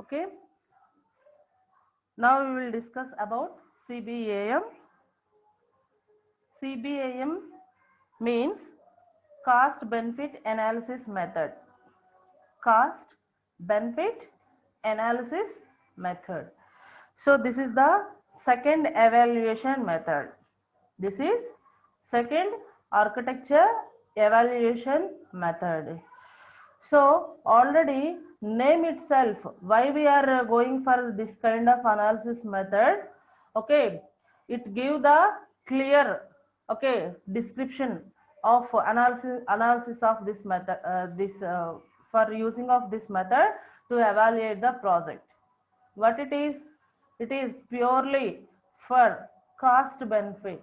Okay, now we will discuss about CBAM. CBAM means cost benefit analysis method. Cost benefit analysis method. So this is the second evaluation method. This is second architecture evaluation method. So already name itself why we are going for this kind of analysis method. Okay, it give the clear, okay, description of analysis of this method, for using of this method to evaluate the project. What it is purely for cost benefit.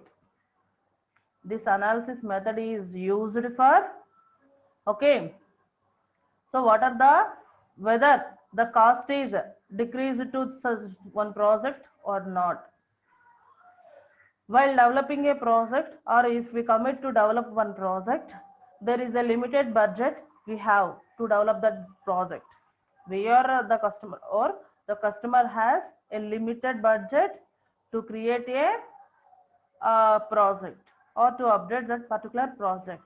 This analysis method is used for, okay, so what are the, whether the cost is decreased to such one project or not. While developing a project, or if we commit to develop one project, there is a limited budget we have to develop that project. We are the customer, or the customer has a limited budget to create a project or to update that particular project.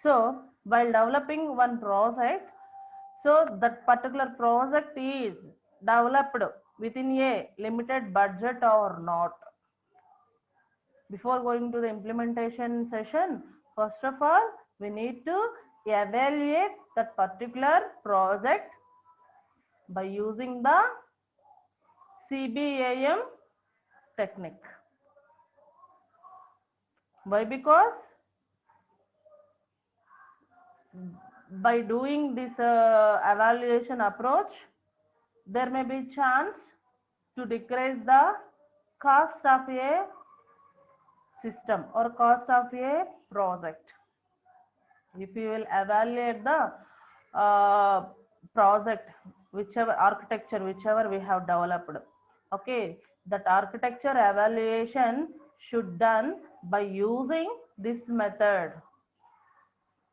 So while developing one project, so that particular project is developed within a limited budget or not. Before going to the implementation session, first of all, we need to evaluate that particular project by using the CBAM technique. Why? Because by doing this evaluation approach, there may be chance to decrease the cost of a system or cost of a project. If you will evaluate the project, whichever architecture, whichever we have developed, okay, that architecture evaluation should done by using this method.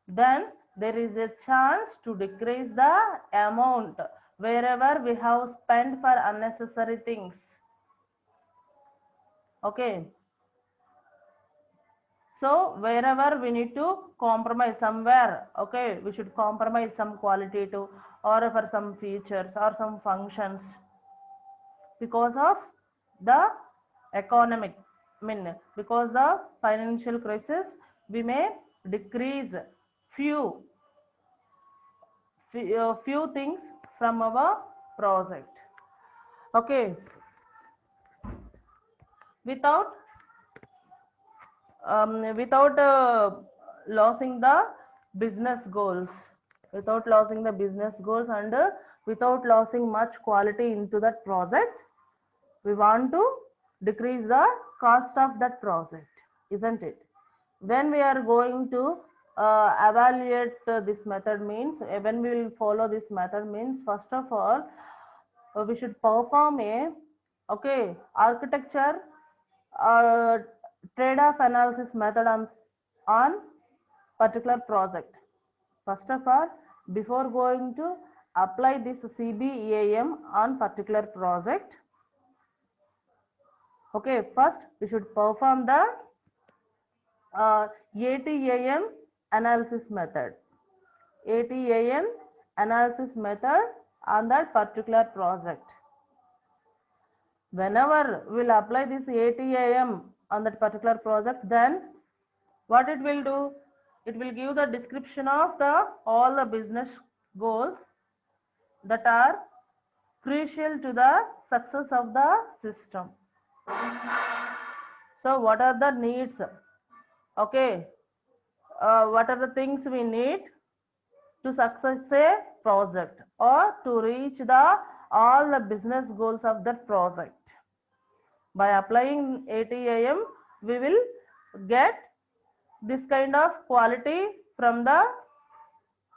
Then there is a chance to decrease the amount wherever we have spent for unnecessary things. Okay, so wherever we need to compromise somewhere, okay, we should compromise some qualitative or for some features or some functions because of the economic, I mean, because the financial crisis, we may decrease few few things from our project. Okay, without without losing the business goals, without losing the business goals, and without losing much quality into that project, we want to decrease the cost of that project, isn't it? When we are going to evaluate this method means, when we will follow this method means, first of all, we should perform a, okay, architecture uh, trade-off analysis method on particular project. First of all, before going to apply this CBAM on particular project, okay, first we should perform the ATAM analysis method. ATAM analysis method on that particular project. Whenever we'll apply this ATAM on that particular project, then what it will do? It will give the description of the all the business goals that are crucial to the success of the system. So what are the needs? Okay, what are the things we need to success a project or to reach the all the business goals of that project? By applying ATAM, we will get this kind of quality from the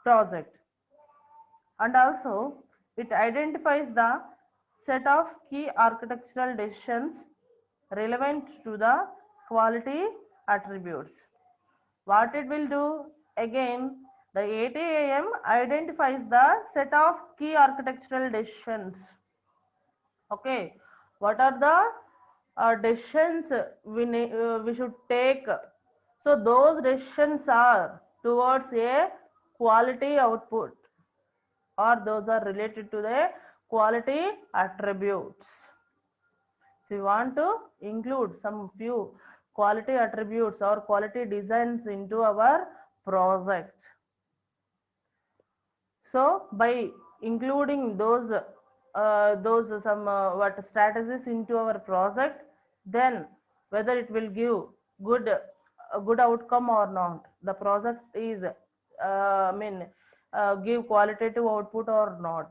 project. And also it identifies the set of key architectural decisions relevant to the quality attributes. What it will do? Again, The ATAM identifies the set of key architectural decisions. Okay, what are the decisions we should take? So those decisions are towards a quality output, or those are related to the quality attributes. If you want to include some few quality attributes or quality designs into our project, so by including those some what strategies into our project, then whether it will give good a good outcome or not, the project is give qualitative output or not.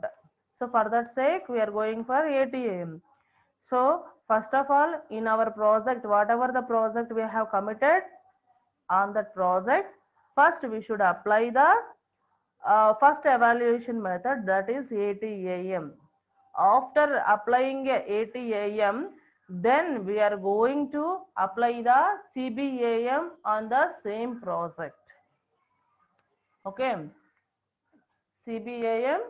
So for that sake, we are going for ATAM. So first of all, in our project, whatever the project we have committed on that project, first we should apply the first evaluation method, that is ATAM. After applying ATAM, then we are going to apply the CBAM on the same project. Okay, CBAM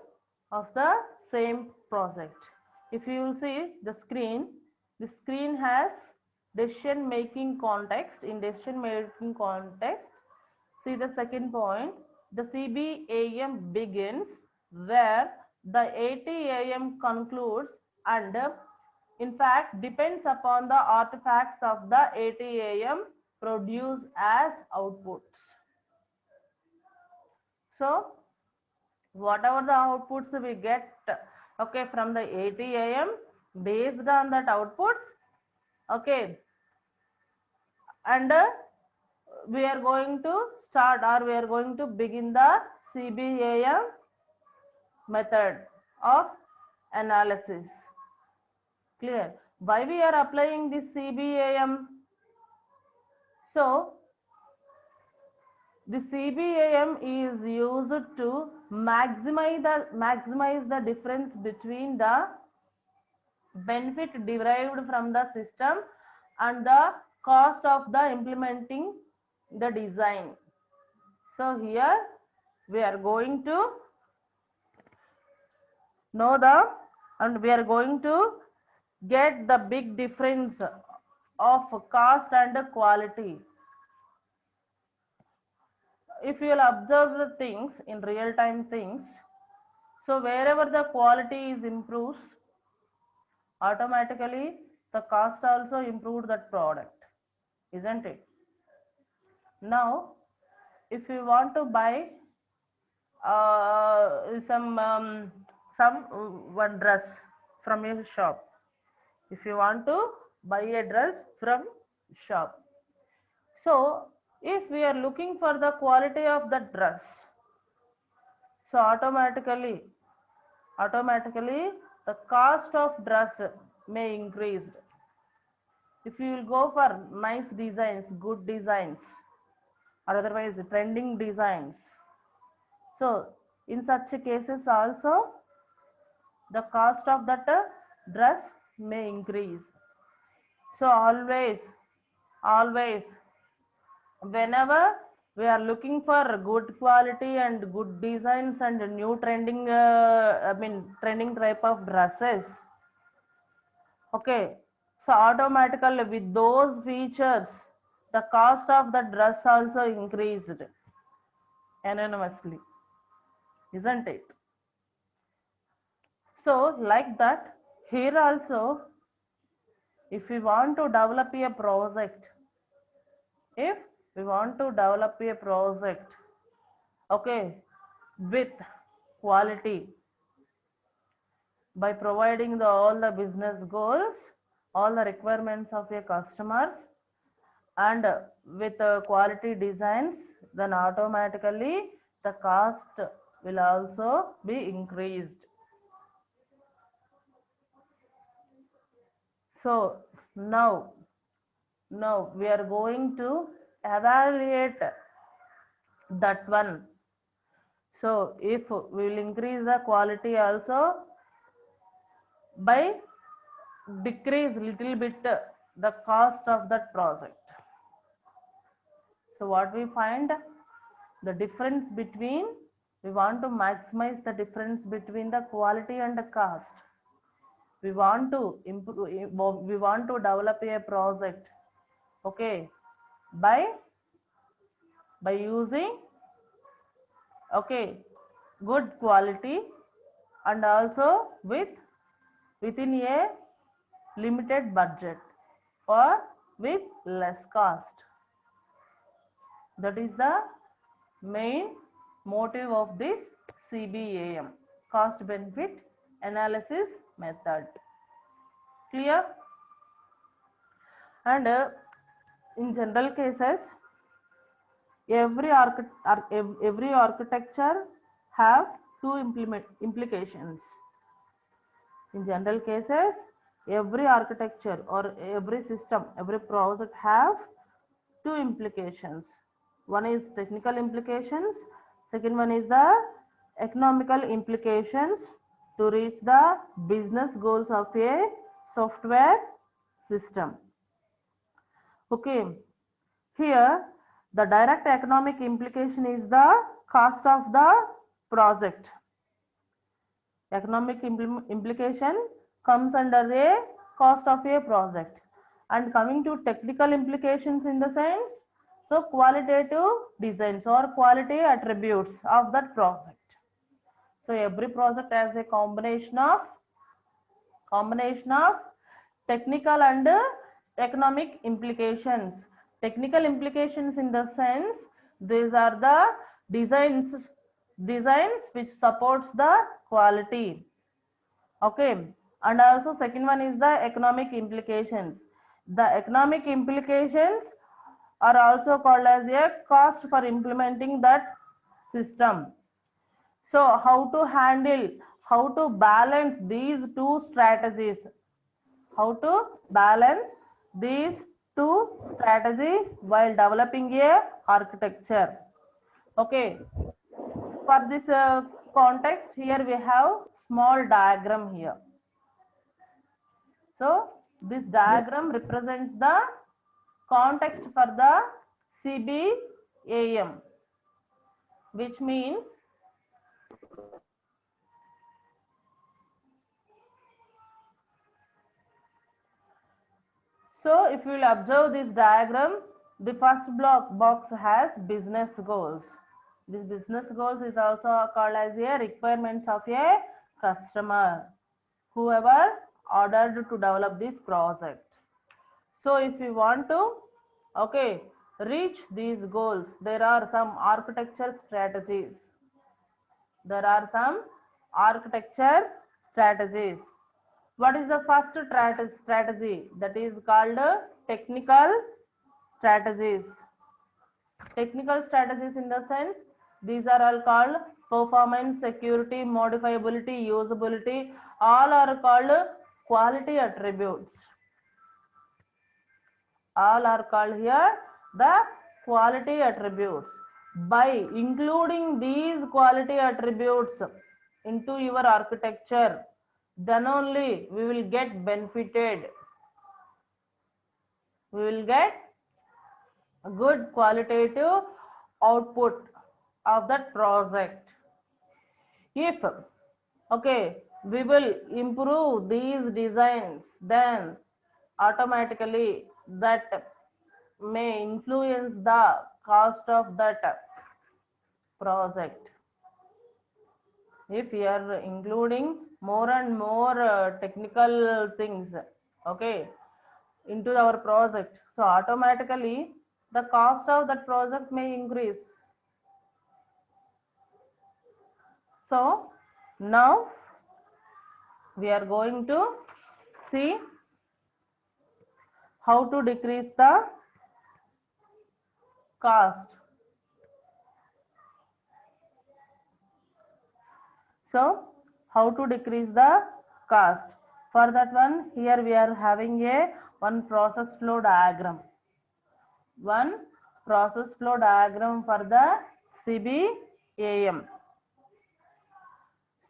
of the same project. If you will see the screen has decision making context. In decision making context, see the second point, the CBAM begins where the ATAM concludes, and in fact depends upon the artifacts of the ATAM produced as outputs. So whatever the outputs we get, okay, from the ATAM, based on that outputs, okay, and we are going to start, or we are going to begin the CBAM method of analysis. Clear? Why we are applying this CBAM? So the CBAM is used to maximize the difference between the benefit derived from the system and the cost of the implementing the design. So here we are going to know and we are going to get the big difference of cost and quality. If you will observe the things in real time things, so wherever the quality is improves, automatically the cost also improved that product, isn't it? Now if you want to buy some one dress from your shop, if you want to buy a dress from shop, so if we are looking for the quality of the dress, so automatically the cost of dress may increase. If you will go for nice designs, good designs, or otherwise trending designs, so in such cases also the cost of that dress may increase. So always whenever we are looking for good quality and good designs and new trending trending type of dresses, okay, so automatically with those features the cost of the dress also increased anonymously, isn't it? So like that, here also, if we want to develop a project, okay, with quality, by providing all the business goals, all the requirements of a customer, and with quality designs, then automatically the cost will also be increased. So now we are going to evaluate that one. So if we will increase the quality also by decrease little bit the cost of that project. So what we find, The difference between, we want to maximize the difference between the quality and the cost. We want to improve, we want to develop a project, okay, by using, okay, good quality and also within a limited budget or with less cost. That is the main motive of this CBAM, cost benefit analysis method. Clear? And in general cases, every architecture have two implications. In general cases, every architecture or every system, every project have two implications. One is technical implications, second one is the economical implications to reach the business goals of a software system. Okay, here the direct economic implication is the cost of the project. Economic implication comes under a cost of a project. And coming to technical implications in the sense, so qualitative designs or quality attributes of that project. So every project has a combination of technical and economic implications. Technical implications in the sense, these are the designs which supports the quality. Okay, and also second one is the economic implications. The economic implications are also called as a cost for implementing that system. So how to handle, how to balance these two strategies? How to balance these two strategies while developing a architecture? Okay, for this context, here we have small diagram here. So this diagram represents the context for the CBAM, which means so if you will observe this diagram, the first box has business goals. This business goals is also called as a requirements of a customer, whoever ordered to develop this project. So if you want to, okay, reach these goals, there are some architecture strategies. There are some architecture strategies. What is the first strategy? That is called technical strategies. Technical strategies in the sense, these are all called performance, security, modifiability, usability, all are called quality attributes. All are called here the quality attributes. By including these quality attributes into your architecture, then only we will get benefited. We will get a good qualitative output of that project. If, okay, we will improve these designs, then automatically that may influence the cost of that project. If we are including more and more technical things, okay, into our project, so automatically the cost of that project may increase. So now we are going to see how to decrease the cost. So how to decrease the cost? For that one, here we are having one process flow diagram. One process flow diagram for the CBAM.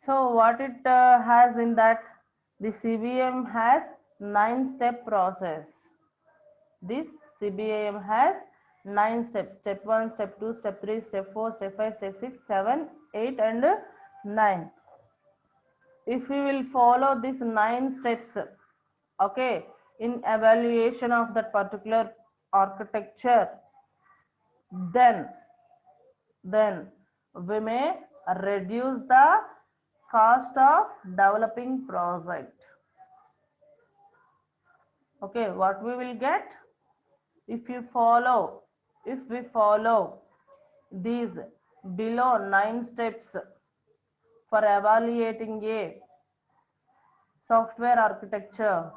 So what it has in that? The CBAM has 9-step process. This CBAM has 9 steps. Step 1, step 2, step 3, step 4, step 5, step 6, 7, 8 and 9. If we will follow these 9 steps, okay, in evaluation of that particular architecture, then we may reduce the cost of developing project. Okay, what we will get if we follow these below 9 steps for evaluating a software architecture,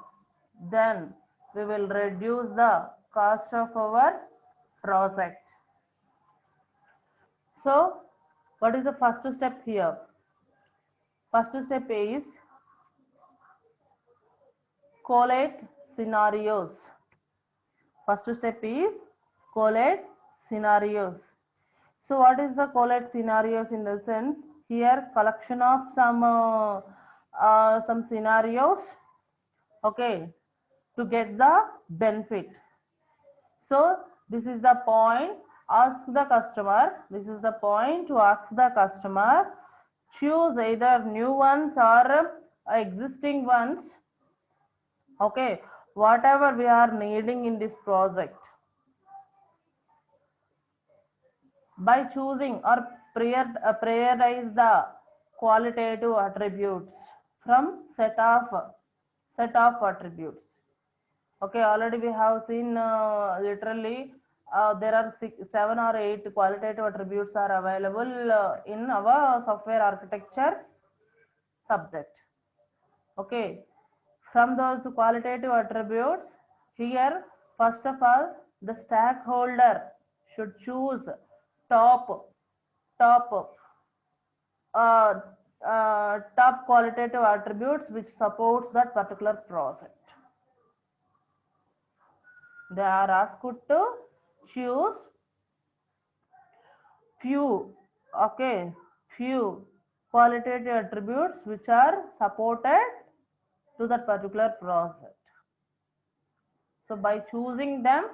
then we will reduce the cost of our project. So what is the first step here? First step is collate scenarios. First step is collate scenarios. So what is the collate scenarios? In the sense, here collection of some scenarios, okay, to get the benefit. So this is the point. Ask the customer. This is the point to ask the customer. Choose either new ones or existing ones. Okay, whatever we are needing in this project. By choosing or prioritize the qualitative attributes from set of attributes. Okay, already we have seen literally there are 7 or 8 qualitative attributes are available in our software architecture subject. Okay, from those qualitative attributes, here first of all the stakeholder should choose top qualitative attributes which supports that particular project. They are asked to choose few qualitative attributes which are supported to that particular project. So by choosing them,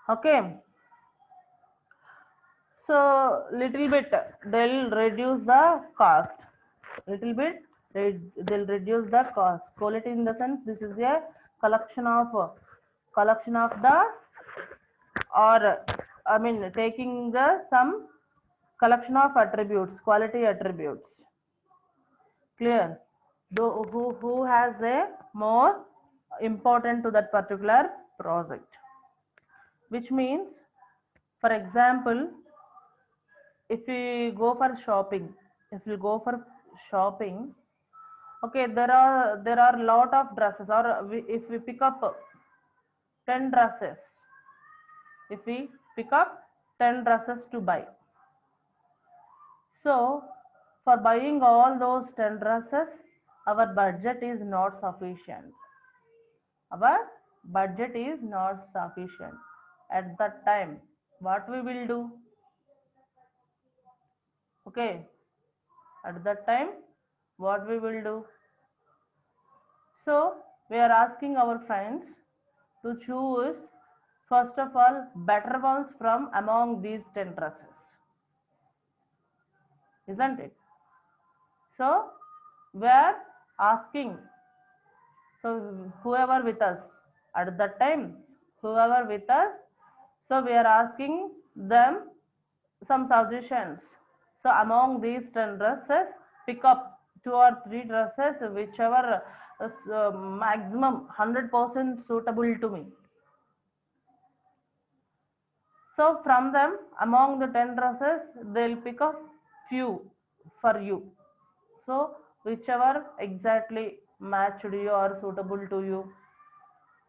okay, so little bit they'll reduce the cost. Little bit they'll reduce the cost. Quality in the sense, this is a collection of the, or I mean taking the some collection of attributes, quality attributes. Clear? Though who has a more important to that particular project, which means, for example, if we go for shopping, okay, there are lot of dresses, or if we pick up 10 dresses, if we pick up 10 dresses to buy, so for buying all those 10 dresses, our budget is not sufficient. Our budget is not sufficient. At that time, what we will do? Okay, at that time, what we will do? So we are asking our friends to choose first of all better ones from among these 10 dresses, isn't it? So we are asking, so whoever with us at that time, whoever with us, so we are asking them some suggestions. So among these 10 dresses, pick up 2 or 3 dresses whichever is maximum 100% suitable to me. So from them, among the 10 dresses, they'll pick up few for you. So whichever exactly matched you or suitable to you,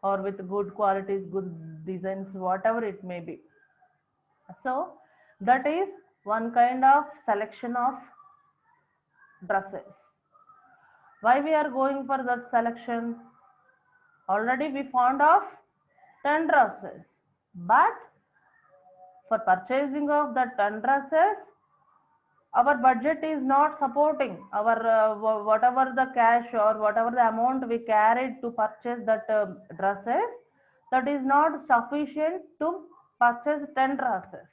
or with good qualities, good designs, whatever it may be. So that is one kind of selection of dresses. Why we are going for that selection? Already we found of 10 dresses, but for purchasing of the 10 dresses, our budget is not supporting our whatever the cash or whatever the amount we carried to purchase that dresses, that is not sufficient to purchase 10 dresses.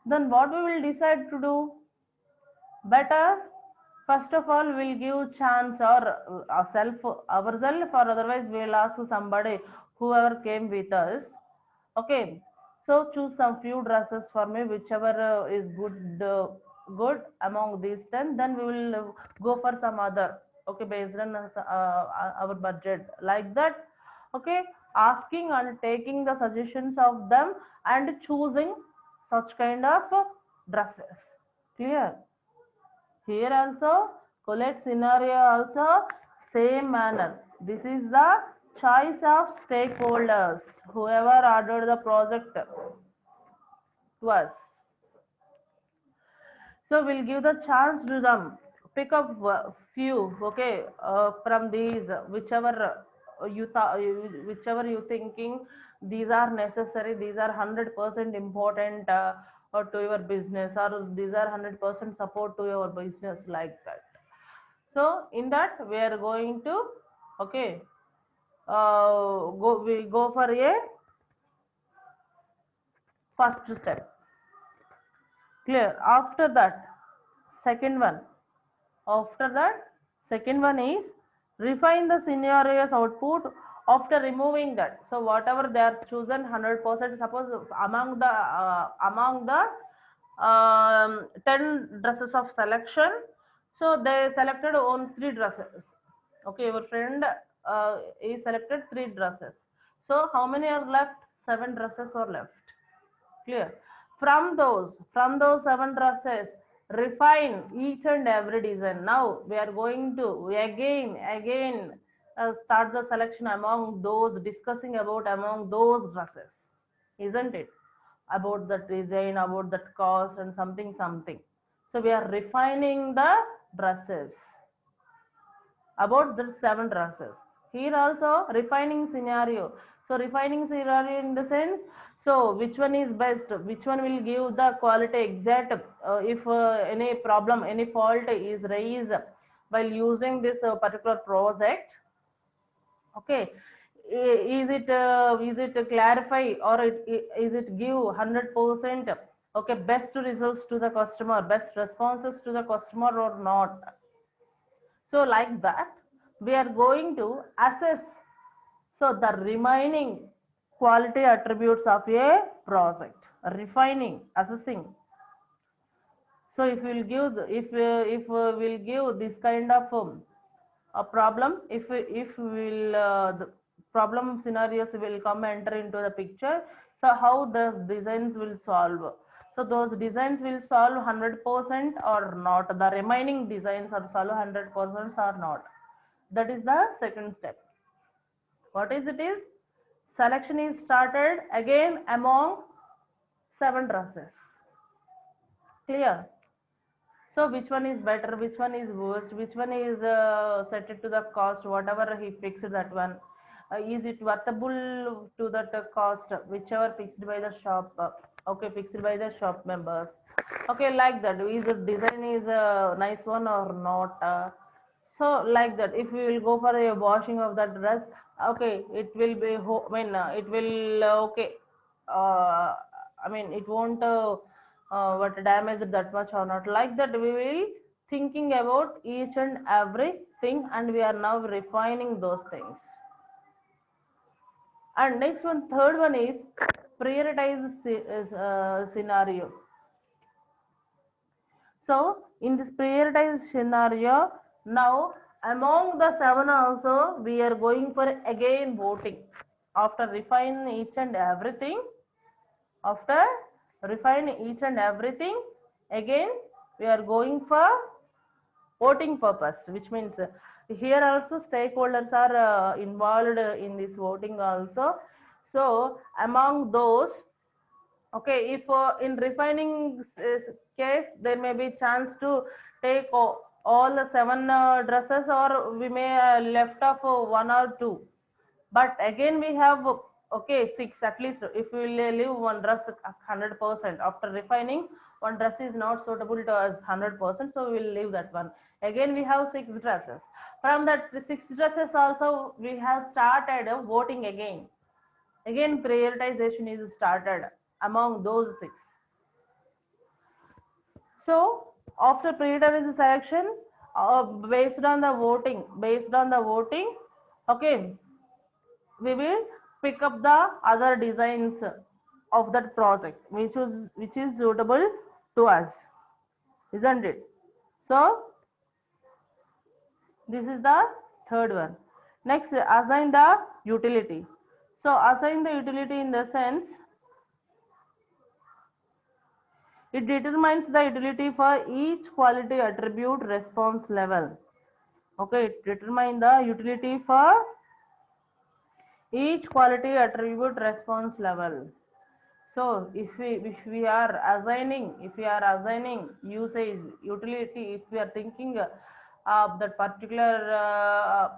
Then what we will decide to do? Better, first of all, we'll give chance or ourselves, or otherwise we'll ask somebody, whoever came with us. Okay, so choose some few dresses for me, whichever is good among these 10. Then we will go for some other. Okay, based on our budget, like that. Okay, asking and taking the suggestions of them and choosing such kind of dresses. Clear? Here also, collect scenario also, same manner. This is the choice of stakeholders, whoever ordered the project to us. So we'll give the chance to them. Pick up few, okay, from these, whichever you thinking these are necessary, these are 100% important or to your business, or these are 100% support to your business, like that. So in that we are going to, okay, we go for a first step. Clear? After that, second one. After that, second one is refine the scenarios output after removing that. So whatever they are chosen 100%, suppose among the 10 dresses of selection, so they selected on 3 dresses. Okay, your friend is selected 3 dresses. So how many are left? 7 dresses are left. Clear? From those 7 dresses, refine each and every design. Now we are going to again start the selection among those, discussing about among those dresses, isn't it? About the design, about that cost, and something. So we are refining the dresses about the 7 dresses. Here also refining scenario. So refining scenario in the sense, so which one is best? Which one will give the quality exact? If any problem, any fault is raised while using this particular project, okay, is it clarify, or is it give 100%? Okay, best results to the customer, best responses to the customer or not? So like that, we are going to assess, so the remaining quality attributes of a project, refining, assessing. So if we'll give if we'll give this kind of a problem, if we'll the problem scenarios will come enter into the picture, so how the designs will solve. So those designs will solve 100% or not, the remaining designs are solve 100% or not. That is the second step. What is it is? Selection is started again among 7 dresses. Clear? So which one is better, which one is worst, which one is set to the cost, whatever he fixed that one. Is it worthable to that cost, whichever fixed by the shop, okay, fixed by the shop members. Okay, like that. Is the design is a nice one or not? So like that, if we will go for a washing of that dress, okay, it will be, it will, okay, it won't what damage that much or not, like that we will thinking about each and everything, and we are now refining those things. And next one, third one is prioritize scenario. So in this prioritized scenario, now among the 7 also we are going for again voting. After refine each and everything, again we are going for voting purpose, which means here also stakeholders are involved in this voting also. So among those, okay, if in refining case there may be chance to take all the 7 dresses, or we may left off 1 or 2, but again we have, okay, 6 at least. If we will leave one dress 100%, after refining one dress is not suitable to us 100%, so we will leave that one. Again we have 6 dresses. From that 6 dresses also we have started voting again. Again, prioritization is started among those 6. So after prioritization selection, based on the voting, okay, we will pick up the other designs of that project which is suitable to us, isn't it? So this is the third one. Next, assign the utility. So assign the utility in the sense it determines the utility for each quality attribute response level. Okay, it determines the utility for each quality attribute response level. So if we are assigning usage utility, if we are thinking of that particular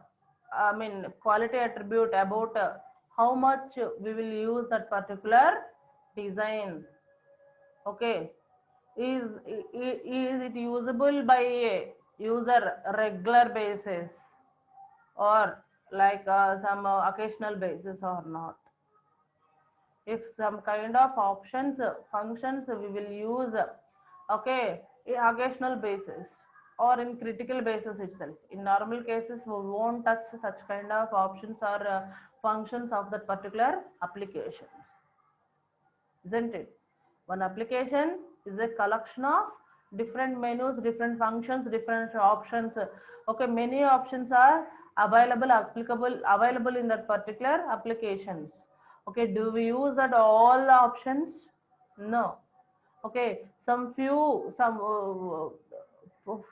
I mean quality attribute about how much we will use that particular design. Okay, is it usable by a user regular basis or like some occasional basis or not? If some kind of options functions we will use, okay, in occasional basis or in critical basis itself. In normal cases we won't touch such kind of options or functions of that particular applications, isn't it? One application is a collection of different menus, different functions, different options. Okay, many options are available in that particular applications. Okay, do we use that all the options? No. Okay,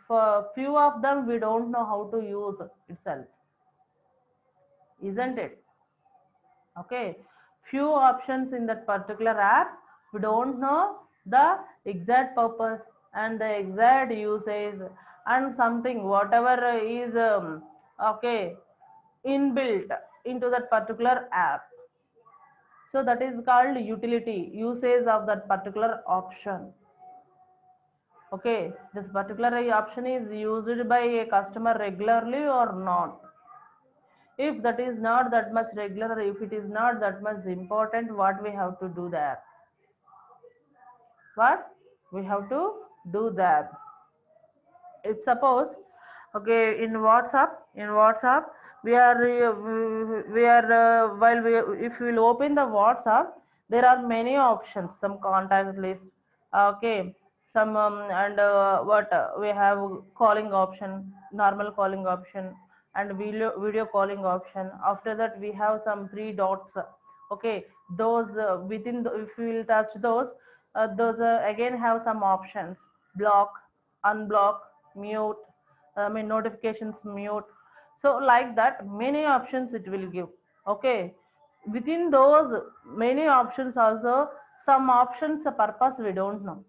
for few of them we don't know how to use itself, isn't it? Okay, few options in that particular app we don't know the exact purpose and the exact usage and something whatever is okay inbuilt into that particular app. So that is called utility, usage of that particular option. Okay, this particular option is used by a customer regularly or not. If that is not that much regular, if it is not that much important, what we have to do there? What we have to do there? If suppose, okay, in whatsapp we are while we if we will open the whatsapp, there are many options, some contact list, okay, some and what we have calling option, normal calling option, and video calling option. After that we have some three dots. Okay, those if we will touch those again have some options: block, unblock, mute, I mean notifications, mute. So like that many options it will give. Okay, within those many options also, some options the purpose we don't know.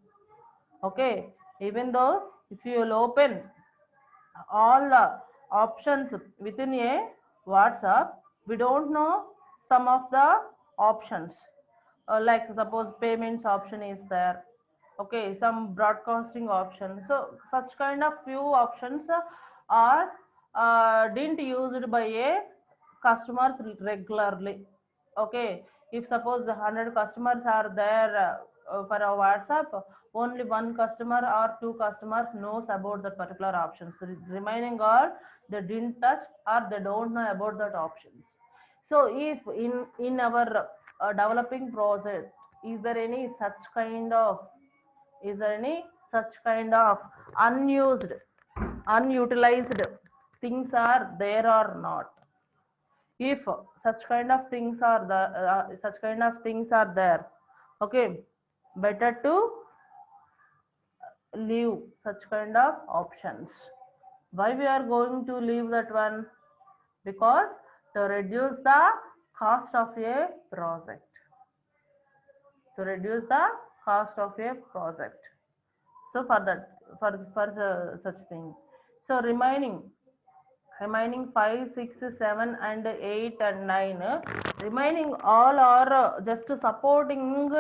Okay, even though if you will open all the options within a whatsapp, we don't know some of the options. Like suppose payments option is there, okay, some broadcasting option. So such kind of few options are didn't used by a customers regularly. Okay, if suppose 100 customers are there for a whatsapp, only one customer or two customers knows about that particular options. The remaining all they didn't touch or they don't know about that options. So if in our developing process, is there any such kind of is there any such kind of unused, unutilized things are there or not? If such kind of things are there, okay, better to leave such kind of options. Why we are going to leave that one? Because to reduce the cost of a project, to reduce the cost of a project. So for that, such thing. So remaining 5, 6, 7 and 8 and 9, remaining all are just supporting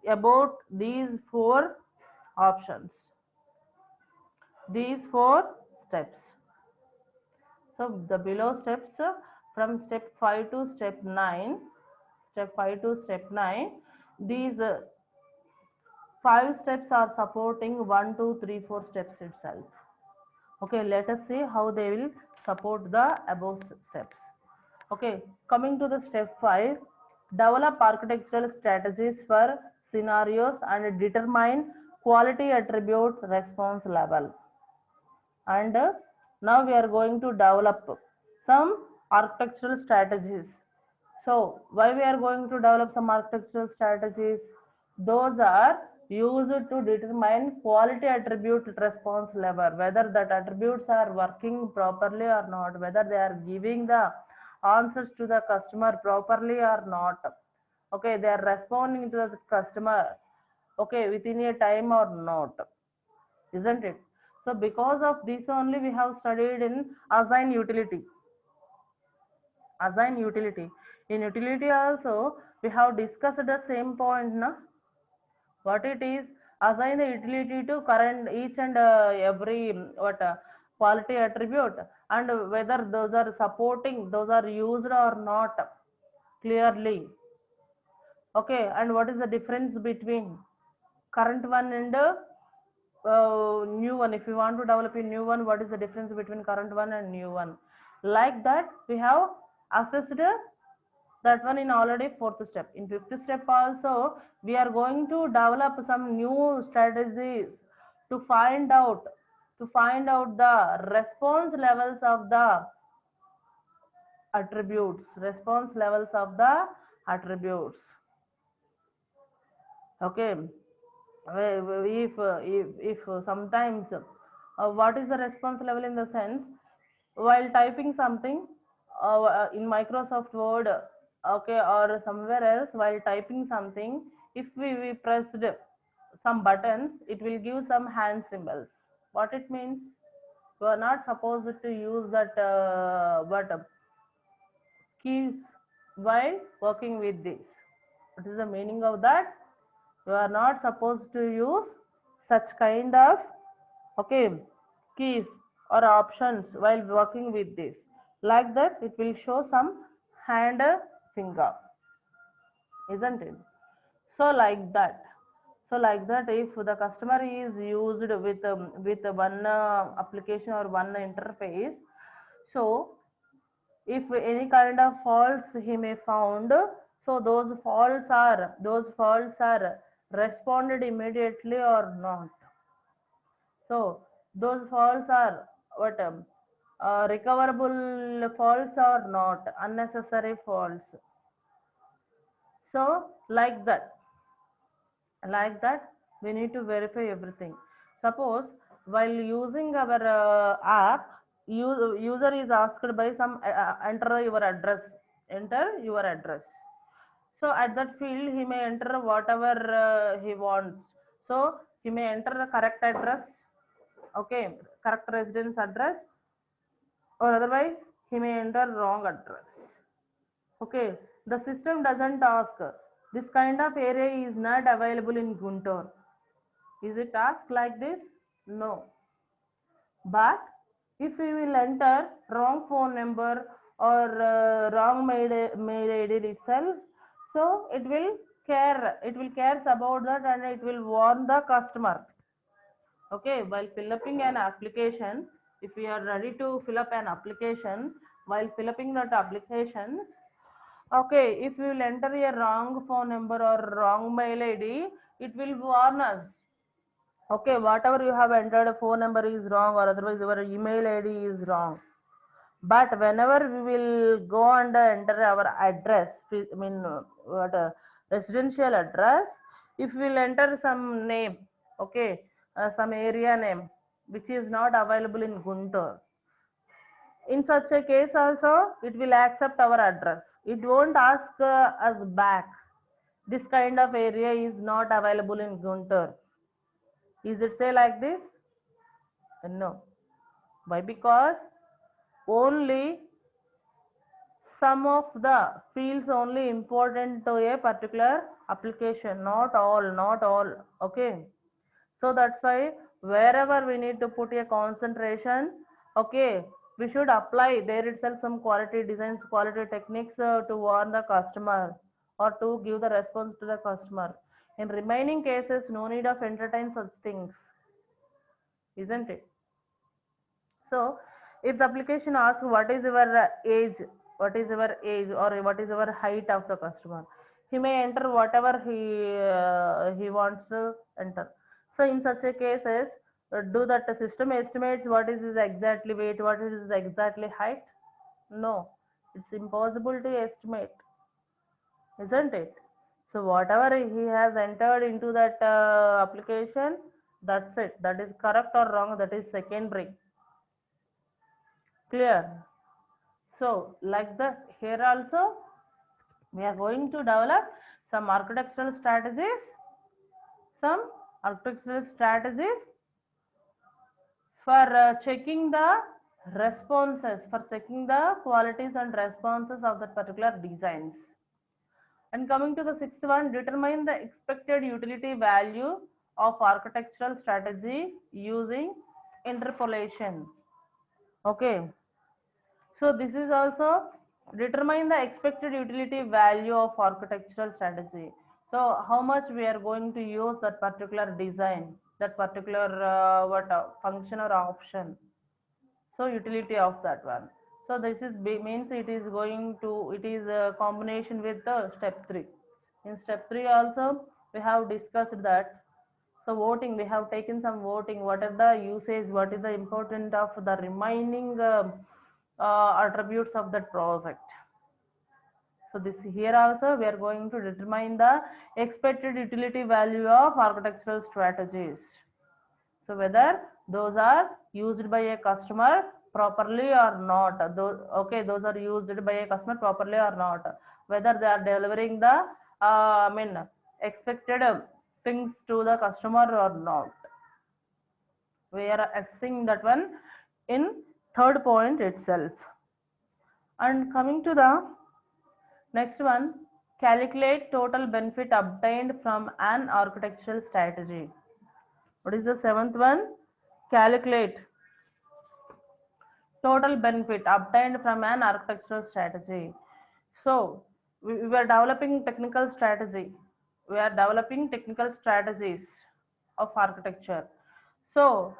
about these four options, these four steps. So the below steps, from step 5 to step 9, step 5 to step 9, these 5 steps are supporting 1, 2, 3, 4 steps itself. Okay, let us see how they will support the above steps. Okay, coming to the step 5, develop architectural strategies for scenarios and determine quality attribute response level. And now we are going to develop some architectural strategies. So why we are going to develop some architectural strategies? Those are used to determine quality attribute response level, whether that attributes are working properly or not, whether they are giving the answers to the customer properly or not. Okay, they are responding to the customer, okay, within a time or not, isn't it? So because of this only we have studied in assign utility. Assign utility. In utility also we have discussed the same point, na? What it is, assign the utility to current each and every quality attribute, and whether those are supporting, those are used or not clearly. Okay, and what is the difference between current one and new one? If you want to develop a new one, what is the difference between current one and new one? Like that we have assessed that one in already fourth step. In fifth step also we are going to develop some new strategies to find out the response levels of the attributes, response levels of the attributes. Okay, if sometimes what is the response level? In the sense, while typing something in Microsoft Word, okay, or somewhere else, while typing something, if we pressed some buttons, it will give some hand symbols. What it means? You are not supposed to use that keys while working with this. What is the meaning of that? You are not supposed to use such kind of, okay, keys or options while working with this. Like that it will show some hand finger, isn't it? So like that, if the customer is used with one application or one interface, so if any kind of faults he may found, so those faults are responded immediately or not. So those faults are what recoverable faults or not, unnecessary faults. So like that we need to verify everything. Suppose while using our app, user is asked by some enter your address. So at that field he may enter whatever he wants. So he may enter the correct address, okay, correct residence address, or otherwise he may enter wrong address. Okay, the system doesn't ask this kind of area is not available in Guntur. Is it asked like this? No. But if we will enter wrong phone number or wrong mail ID itself, so it will cares about that, and it will warn the customer. Okay, while filling an application, if we are ready to fill up an application, while filling that application, okay, if you will enter a wrong phone number or wrong mail ID, it will warn us. Okay, whatever you have entered, a phone number is wrong, or otherwise your email ID is wrong. But whenever we will go and enter our address, I mean, what residential address, if we will enter some name, okay, some area name which is not available in Guntur, in such a case also it will accept our address. It won't ask us back, this kind of area is not available in Guntur. Is it say like this? No. Why? Because only some of the fields only important to a particular application, not all. Okay, so that's why wherever we need to put a concentration, okay, we should apply there itself some quality designs, quality techniques to warn the customer. or to give the response to the customer. In remaining cases, no need of entertain such things, isn't it? So, if the application asks what is your age, what is your age, or what is your height of the customer, he may enter whatever he wants to enter. So, in such a cases, do that the system estimates what is his exactly weight, what is his exactly height? No, it's impossible to estimate, isn't it? So, whatever he has entered into that application, that's it. That is correct or wrong. That is secondary. Clear? So, like that, here also we are going to develop some architectural strategies, some architectural strategies for checking the responses, for checking the qualities and responses of that particular designs. And coming to the sixth one, determine the expected utility value of architectural strategy using interpolation. Okay. So this is also determine the expected utility value of architectural strategy. So how much we are going to use that particular design, that particular what function or option. So utility of that one. So this is means it is going to, it is a combination with the step 3. In step 3 also we have discussed that. So voting, we have taken some voting. What are the usage? What is the importance of the remaining attributes of that project? So this here also we are going to determine the expected utility value of architectural strategies. So whether those are used by a customer properly or not. Those are used by a customer properly or not. Whether they are delivering the expected things to the customer or not. We are assessing that one in third point itself. And coming to the next one, calculate total benefit obtained from an architectural strategy. What is the seventh one? Calculate total benefit obtained from an architectural strategy. So we are developing technical strategy. We are developing technical strategies of architecture. So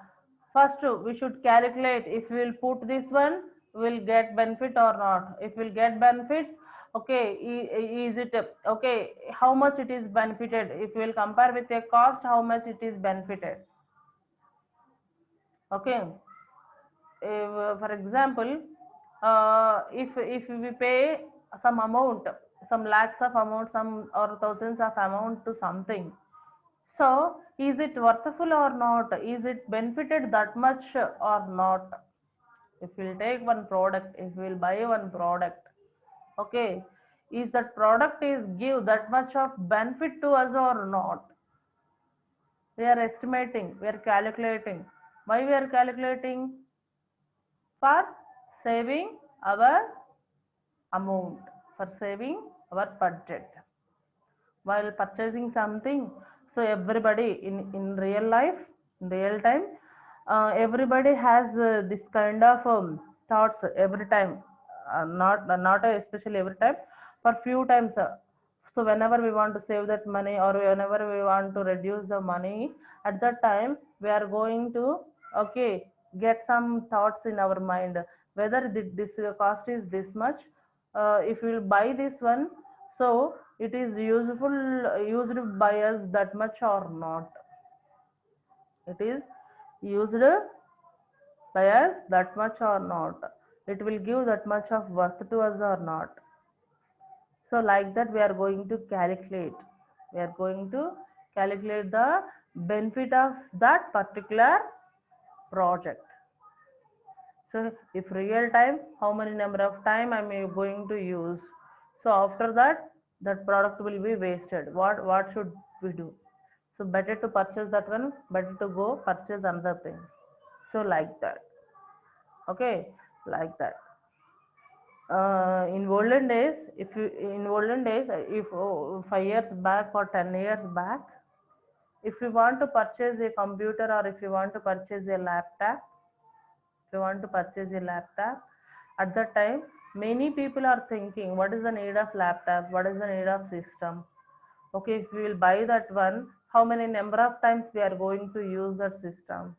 first we should calculate if we will put this one, will get benefit or not. If we'll get benefit, okay, is it okay? How much it is benefited? If we will compare with a cost, how much it is benefited? Okay. For example, if we pay some amount, some lakhs of amount, some or thousands of amount to something, so is it worthful or not? Is it benefited that much or not? If we'll take one product, if we'll buy one product, okay, is that product is give that much of benefit to us or not? We are estimating, we are calculating. Why we are calculating? For saving our amount, for saving our budget while purchasing something. So everybody in real life, in real time, everybody has this kind of thoughts every time, not especially every time, for few times. So whenever we want to save that money or whenever we want to reduce the money, at that time we are going to, okay, get some thoughts in our mind whether this cost is this much. If we will buy this one, so it is used by us that much or not. It is used by us that much or not. It will give that much of worth to us or not. So like that we are going to calculate. We are going to calculate the benefit of that particular project. So if real time, how many number of time I am going to use. So after that, that product will be wasted. What should we do? So better to purchase that one, better to go purchase another thing. So like that. Okay, like that. In olden days, if 5 years back or 10 years back, if you want to purchase a computer or if you want to purchase a laptop, at that time Many people are thinking, what is the need of laptop? What is the need of system? Okay, if we will buy that one, how many number of times we are going to use that system?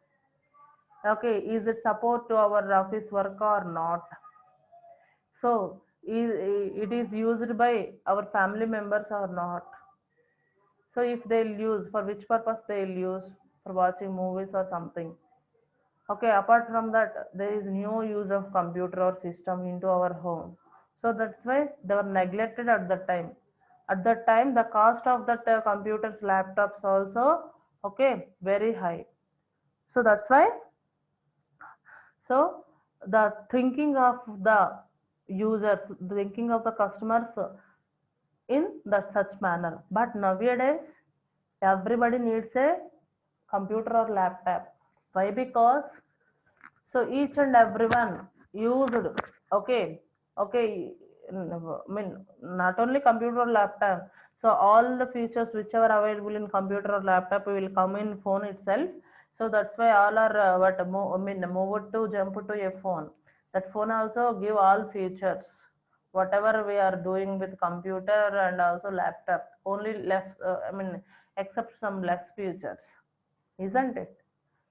Okay, is it support to our office work or not? So, it is used by our family members or not? So, if they'll use, for which purpose they'll use? For watching movies or something. Okay, apart from that, there is no use of computer or system into our home. So that's why they were neglected at that time. At that time, the cost of that computers, laptops also, okay, very high. So that's why, so the thinking of the users, thinking of the customers in that such manner. But nowadays, everybody needs a computer or laptop. Why? Because so each and everyone used, okay, okay, I mean, not only computer or laptop. So all the features whichever available in computer or laptop will come in phone itself. So that's why all are move to jump to a phone. That phone also give all features. Whatever we are doing with computer and also laptop, only less. Except some less features, isn't it?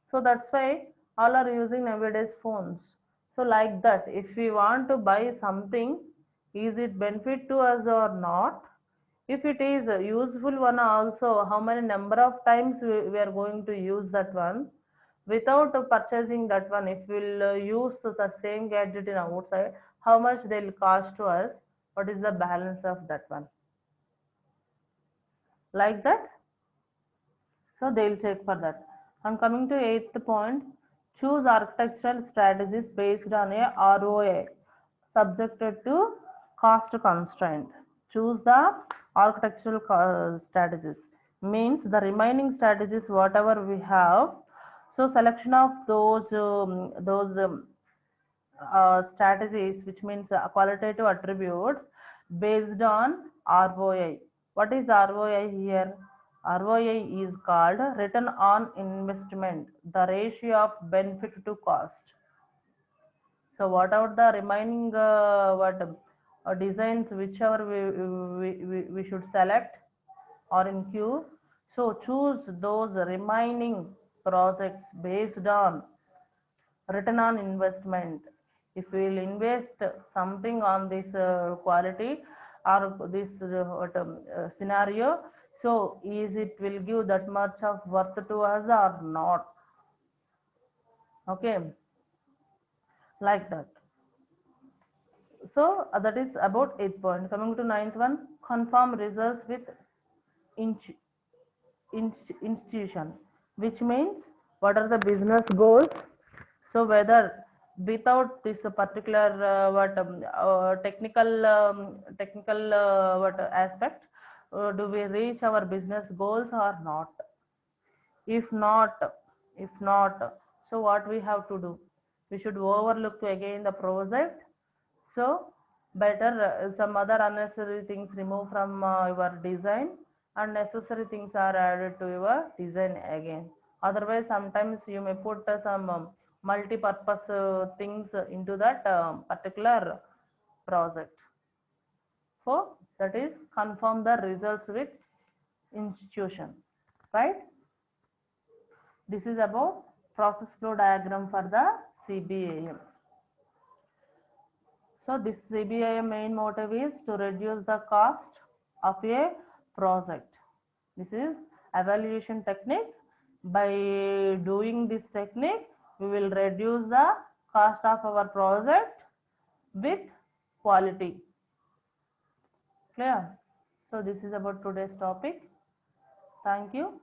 So that's why all are using nowadays phones. So like that, if we want to buy something, is it benefit to us or not? If it is a useful one also, how many number of times we are going to use that one? Without purchasing that one, if we'll use the same gadget in outside, how much they'll cost to us? What is the balance of that one? Like that, so they'll check for that. And coming to eighth point, choose architectural strategies based on a ROA subjected to cost constraint. Choose the architectural strategies. Means the remaining strategies whatever we have. So selection of those strategies, which means qualitative attributes based on ROI. What is ROI here? ROI is called return on investment, the ratio of benefit to cost. So whatever the remaining what designs, whichever we should select or in queue. So choose those remaining projects based on return on investment. If we will invest something on this quality or this scenario, so is it will give that much of worth to us or not? Okay, like that. So that is about 8 point. Coming to ninth one, confirm results with institution, which means what are the business goals. So whether without this particular technical what aspect, do we reach our business goals or not? If not, if not, so what we have to do? We should overlook again the project. So better some other unnecessary things remove from your design, and necessary things are added to your design again. Otherwise, sometimes you may put some multi-purpose things into that particular project. So that is confirm the results with institution, right? This is about process flow diagram for the CBAM. So this CBAM main motive is to reduce the cost of a project. This is evaluation technique. By doing this technique, we will reduce the cost of our project with quality. Clear? So this is about today's topic. Thank you.